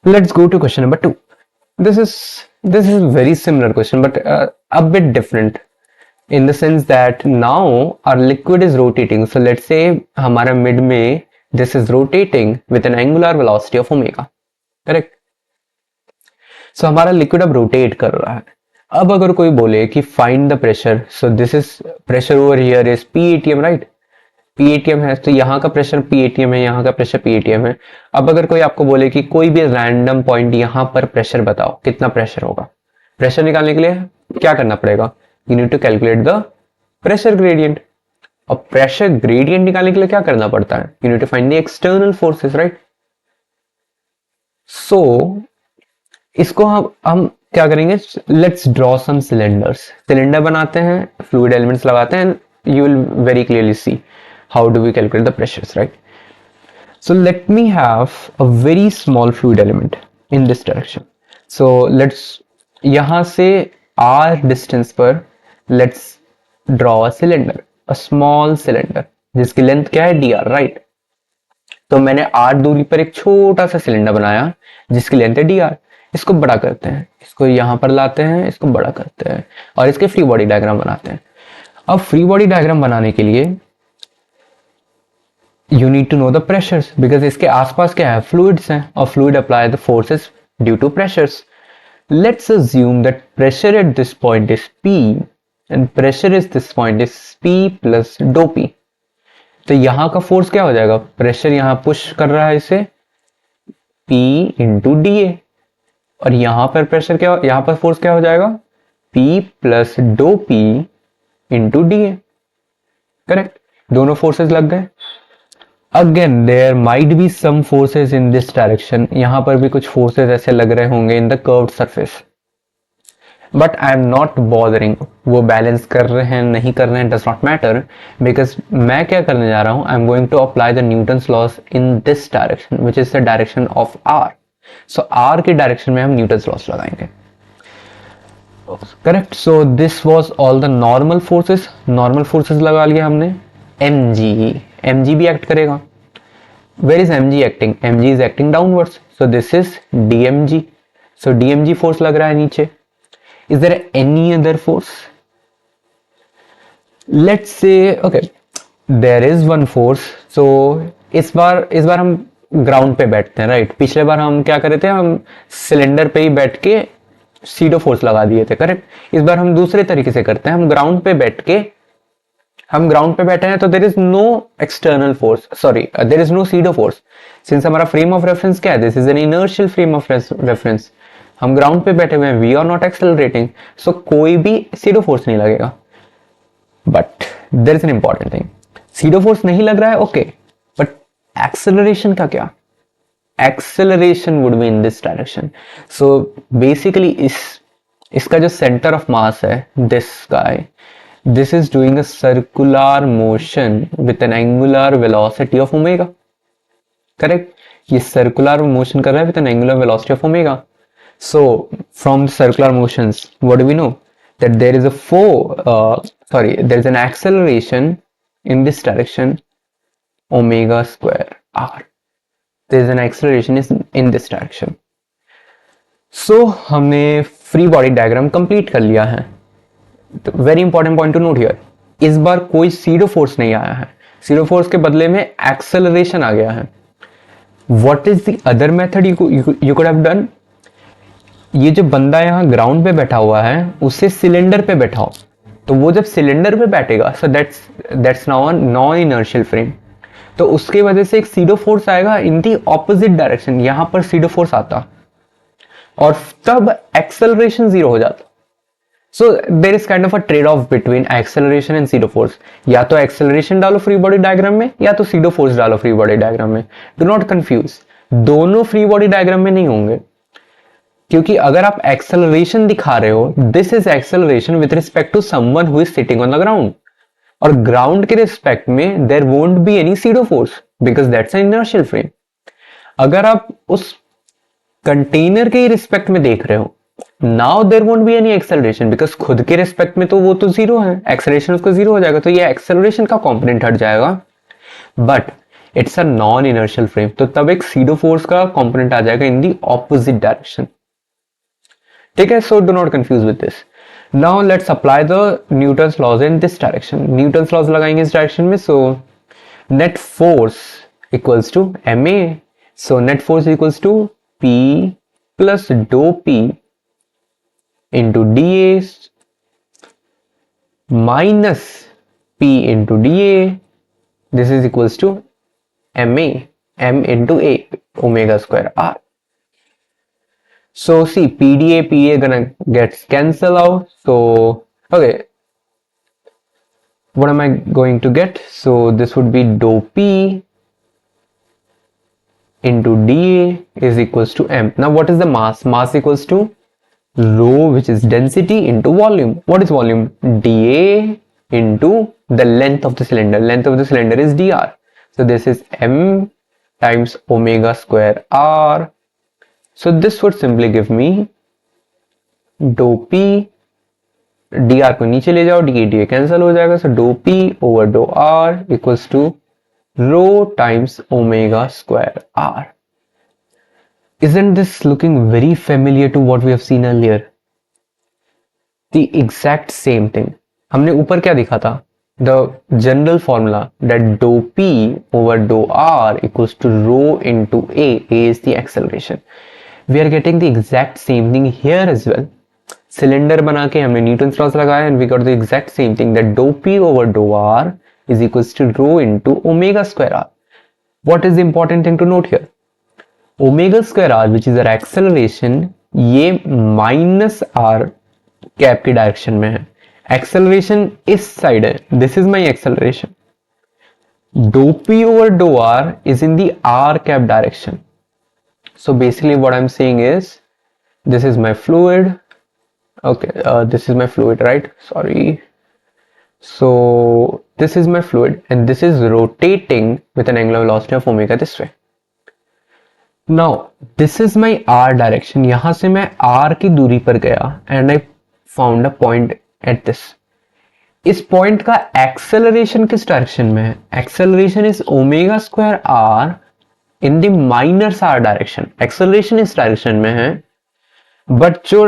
Let's go to question number 2. This is very similar question, but a bit different in the sense that now our liquid is rotating. So let's say हमारा mid में this is rotating with an angular velocity of omega, correct? So हमारा liquid अब rotate कर रहा है. अब अगर कोई बोले कि find the pressure, so this is pressure over here is P ATM, right? P ATM है, तो यहाँ का प्रेशर P ATM है, यहाँ का प्रेशर P ATM है. अब अगर कोई आपको बोले कि कोई भी रैंडम पॉइंट यहाँ पर प्रेशर बताओ, कितना प्रेशर होगा? प्रेशर निकालने के लिए क्या करना पड़ेगा? You need to calculate the pressure gradient. और प्रेशर ग्रेडियंट निकालने के लिए क्या करना पड़ता है? You need to find the external forces, right? So इसको हम क्या करेंगे? Let's draw some cylinders. Cylinder बनाते हैं, फ्लूइड एलिमेंट्स लगाते हैं, you will very clearly see how do we calculate the pressures, right? So let me have a very small fluid element in this direction. So let's यहाँ से r distance पर let's draw a cylinder, a small cylinder जिसकी length क्या है? dr, right? तो मैंने r दूरी पर एक छोटा सा सिलेंडर बनाया जिसकी लेंथ है dr. इसको बड़ा करते हैं, इसको यहाँ पर लाते हैं, इसको बड़ा करते हैं और इसके फ्री बॉडी डायग्राम बनाते हैं. अब फ्री बॉडी डायग्राम बनाने के लिए you need to know the pressures, because इसके आसपास क्या है? फ्लूइड्स हैं और fluid apply the forces due to pressures. Let's assume that pressure at this point is P and pressure is this point is P plus d P. तो यहां का force क्या हो जाएगा? प्रेशर यहां पुश कर रहा है इसे P इंटू DA, और यहां पर प्रेशर क्या, यहां पर फोर्स क्या हो जाएगा? P plus d P into DA, correct? दोनों फोर्सेस लग गए. Again there might be some forces in this direction. यहां पर भी कुछ फोर्सेस ऐसे लग रहे होंगे in the curved surface, but I am not bothering. वो बैलेंस कर रहे हैं नहीं कर रहे हैं डज नॉट मैटर, बिकॉज मैं क्या करने जा रहा हूं? I am going to apply the Newton's laws in this direction which is the direction of R. So R की डायरेक्शन में हम न्यूटन्स लॉस लगाएंगे, correct? So this was all the normal forces. Normal forces लगा लिया हमने. mg भी act करेगा. Where is mg acting? mg is acting downwards, so this is dmg. So dmg force लग रहा है नीचे. Is there any other force? Let's say okay there is one force. So इस बार हम ग्राउंड पे बैठते हैं, राइट? पिछले बार हम क्या कर रहे थे? हम सिलेंडर पे ही बैठ के सीडो फोर्स लगा दिए थे, करेक्ट? इस बार हम दूसरे तरीके से करते हैं. हम ग्राउंड पे बैठे हैं, तो there is no external force, sorry there is no pseudo force. Since हमारा फ्रेम ऑफ रेफरेंस क्या है? This is an inertial frame of reference. हम ग्राउंड पे बैठे हुए हैं, we are not accelerating, so कोई भी सीडो फोर्स नहीं लगेगा. But there is an important thing. Pseudo force नहीं लग रहा है, ओके, बट एक्सेलरेशन का क्या? Acceleration would be in this direction. So basically इसका जो सेंटर ऑफ मास है, this is doing a circular motion with an angular velocity of omega, correct? ये circular motion कर रहा है with an angular velocity of omega. So from the circular motions, what do we know? That there is there is an acceleration in this direction, omega square r. There is an acceleration in this direction. So हमने free body diagram complete कर लिया है. Very important point two note here, इस बार कोई SIDO force नहीं आया है. SIDO force के बदले में एक्सेलरेशन आ गया है. What is the other method you could have done? ये जो बंदा यहाँ ग्राउंड पे बैठा हुआ है उसे सिलेंडर पे बैठाओ, तो वो जब सिलेंडर पे बैठेगा, so that's now a non inertial frame, तो उसके वजह से एक सीडो फोर्स आएगा इन दी ऑपोजिट डायरेक्शन. यहां पर सीडो फोर्स आता और तब एक्सेलरेशन जीरो हो जाता. So there is kind of a trade-off between acceleration and pseudo force. या तो acceleration डालो free body diagram में या तो pseudo force डालो free body diagram में. Do not confuse. दोनों free body diagram में नहीं होंगे, क्योंकि अगर आप acceleration दिखा रहे हो, this is acceleration with respect to someone who is sitting on the ground. और ground के respect में there won't be any pseudo force because that's an inertial frame. अगर आप उस कंटेनर के रिस्पेक्ट में देख रहे हो, now there won't be any acceleration, because खुद के रिस्पेक्ट में तो वो तो जीरो है, एक्सेलरेशन उसको जीरो हो जाएगा, तो ये एक्सेलरेशन का कंपोनेंट हट जाएगा. But it's a non inertial frame, तो तब एक सीडो फोर्स का कंपोनेंट आ जाएगा इन दी ऑपोजिट डायरेक्शन। ठीक है, so do not confuse with this. Now let's apply the Newton's laws in this direction. Newton's laws लगाएंगे इस डायरेक्शन में, so net force equals to M A, so net force equals to P plus d P into D A minus P into D A, this is equals to M A, m into a, omega square r. So see, PDA, PA gonna gets cancel out. So okay, what am I going to get? So this would be dou p into dA is equals to m. Now what is the mass? Mass equals to rho, which is density, into volume. What is volume? dA into the length of the cylinder. Length of the cylinder is dr. So this is m times omega square r. So this would simply give me dou p, dr को नीचे ले जाओ, dA cancel हो जाएगा, so dou p over dou r equals to rho times omega square r. Isn't this looking very familiar to what we have seen earlier? The exact same thing. हमने ऊपर क्या दिखा था? The general formula that dou p over dou r equals to rho into a. A is the acceleration. We are getting the exact same thing here as well. Cylinder बना के हमने Newton's laws लगाया and we got the exact same thing that dou p over dou r is equals to rho into omega square r. What is the important thing to note here? Omega square r, which is our acceleration, ये minus r cap की direction में है, acceleration इस side है, this is my acceleration. dou p over dou r is in the r cap direction. So basically what I'm saying is this is my fluid. Okay, this is my fluid, right? Sorry. So this is my fluid and this is rotating with an angular velocity of omega this way. Now this is my r direction. यहां से मैं r की दूरी पर गया and I found a point at this. इस point का acceleration किस डायरेक्शन में है? Acceleration is omega square R in the minus R direction. Acceleration इस डायरेक्शन में है, बट जो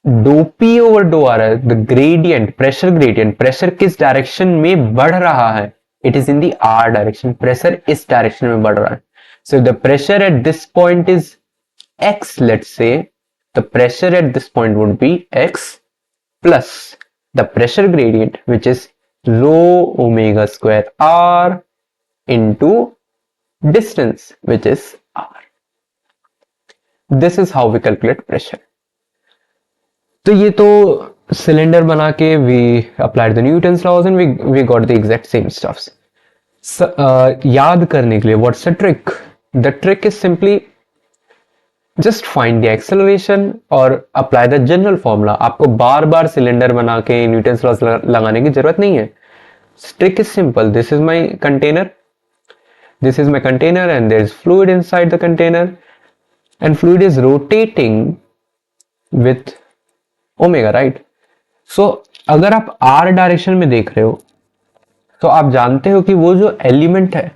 डो पी ओवर डो आर है, the gradient, pressure gradient, pressure किस डायरेक्शन में बढ़ रहा है? It is in the R direction. Pressure इस डायरेक्शन में बढ़ रहा है. So the pressure at this point is X. Let's say the pressure at this point would be x plus the pressure gradient, which is rho omega square r into distance, which is r. This is how we calculate pressure. तो ये तो cylinder बना के we applied the Newton's laws and we got the exact same stuffs. याद करने के लिए what's the trick? The trick is simply just find the acceleration और apply the general formula. आपको बार बार सिलेंडर बना के न्यूटन्स लॉस लगाने की जरूरत नहीं है. Trick is simple. This is my container. This is my container and there is fluid inside the container and fluid is rotating with omega, right? So अगर आप r डायरेक्शन में देख रहे हो तो आप जानते हो कि वो जो एलिमेंट है,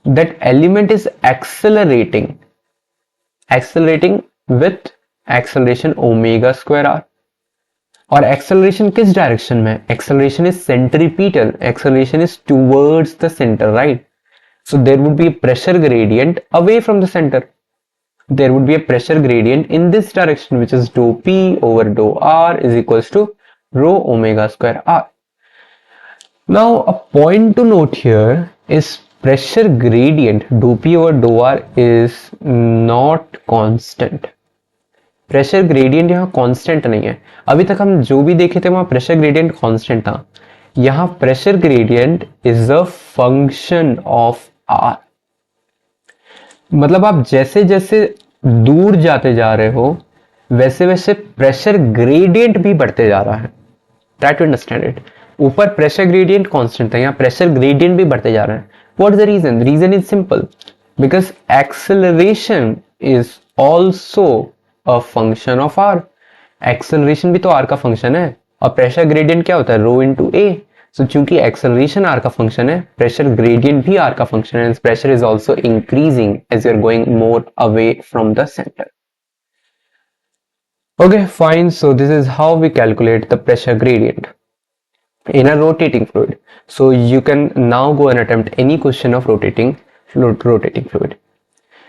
that element is accelerating with acceleration omega square r. और acceleration किस डायरेक्शन में? Acceleration is centripetal. Acceleration is towards the center, right? So there would be a pressure gradient away from the center. There would be a pressure gradient in this direction, which is dou p over dou r is equals to rho omega square r. Now a point to note here is pressure gradient dou p over dou r is not constant. Pressure gradient यहाँ constant नहीं है. अभी तक हम जो भी देखे थे वहां प्रेशर ग्रेडियंट कांस्टेंट था. यहाँ pressure gradient is a function of R. मतलब आप जैसे जैसे दूर जाते जा रहे हो वैसे वैसे प्रेशर ग्रेडियंट भी बढ़ते जा रहा है. Try to understand it. ऊपर प्रेशर ग्रेडियंट कांस्टेंट था, यहाँ प्रेशर ग्रेडियंट भी बढ़ते जा रहे हैं. What is the reason? The reason is simple, because acceleration is also a function of R. Acceleration भी तो आर का फंक्शन है और प्रेशर ग्रेडियंट क्या होता है? रो इनटू ए. सो चूंकि एक्सेलरेशन आर का फंक्शन है, प्रेशर ग्रेडियंट भी आर का फंक्शन है, pressure is also increasing as you are going more away from the centre. Okay, fine. So this is how we calculate the pressure gradient in a rotating fluid. So you can now go and attempt any question of rotating fluid.